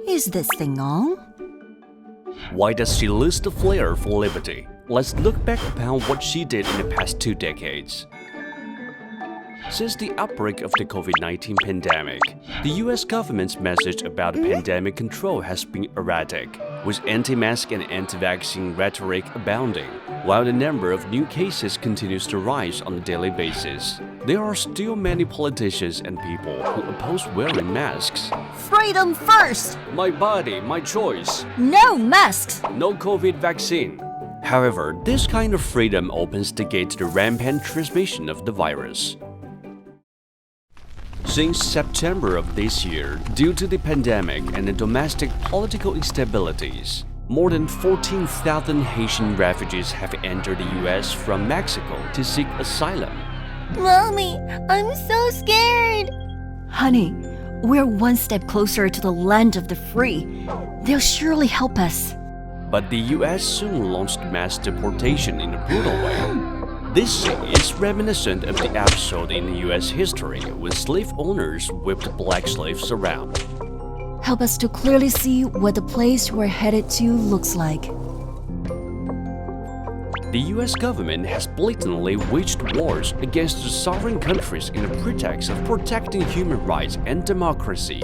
Is this thing on? Why does she lose the flair for liberty? Let's look back upon what she did in the past 2 decades. Since the outbreak of the COVID-19 pandemic, the US government's message about pandemic control has been erratic, with anti-mask and anti-vaccine rhetoric abounding. While the number of new cases continues to rise on a daily basis, there are still many politicians and people who oppose wearing masks. Freedom first! My body, my choice. No masks! No COVID vaccine. However, this kind of freedom opens the gate to the rampant transmission of the virus. Since September of this year, due to the pandemic and the domestic political instabilities, more than 14,000 Haitian refugees have entered the US from Mexico to seek asylum. Mommy, I'm so scared! Honey, we're one step closer to the land of the free. They'll surely help us. But the US soon launched mass deportation in a brutal way. This scene is reminiscent of the episode in US history when slave owners whipped black slaves around. Help us to clearly see what the place we're headed to looks like. The US government has blatantly waged wars against the sovereign countries in the pretext of protecting human rights and democracy.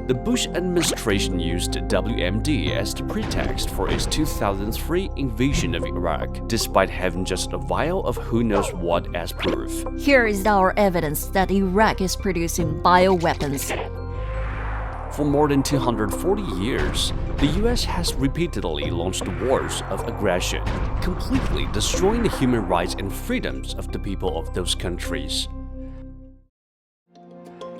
The Bush administration used WMD as the pretext for its 2003 invasion of Iraq, despite having just a vial of who knows what as proof. Here is our evidence that Iraq is producing bioweapons. For more than 240 years, the US has repeatedly launched wars of aggression, completely destroying the human rights and freedoms of the people of those countries.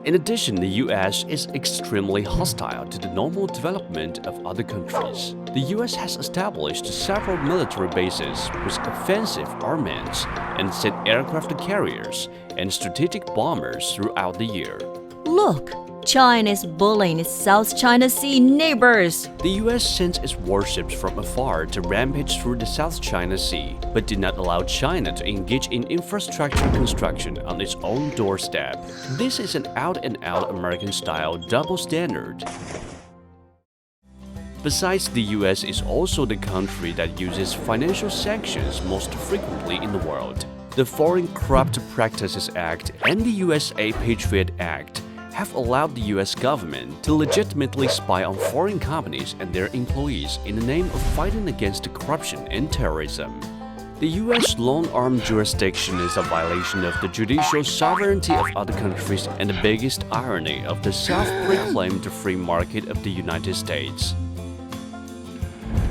In addition, the US is extremely hostile to the normal development of other countries. The US has established several military bases with offensive armaments and sent aircraft carriers and strategic bombers throughout the year. Look, China is bullying its South China Sea neighbors. The US sends its warships from afar to rampage through the South China Sea, but did not allow China to engage in infrastructure construction on its own doorstep. This is an out-and-out American-style double standard. Besides, the US is also the country that uses financial sanctions most frequently in the world. The Foreign Corrupt Practices Act and the USA Patriot Act have allowed the US government to legitimately spy on foreign companies and their employees in the name of fighting against corruption and terrorism. The US long-arm jurisdiction is a violation of the judicial sovereignty of other countries and the biggest irony of the self-proclaimed free market of the United States.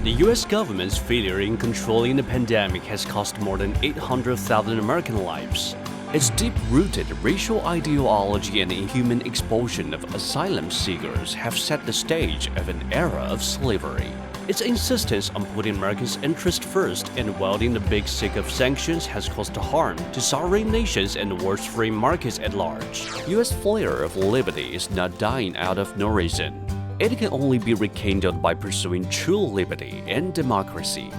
The US government's failure in controlling the pandemic has cost more than 800,000 American lives. Its deep-rooted racial ideology and inhuman expulsion of asylum seekers have set the stage of an era of slavery. Its insistence on putting Americans' interest first and wielding the big stick of sanctions has caused harm to sovereign nations and the world's free markets at large. US flair of liberty is not dying out of no reason. It can only be rekindled by pursuing true liberty and democracy.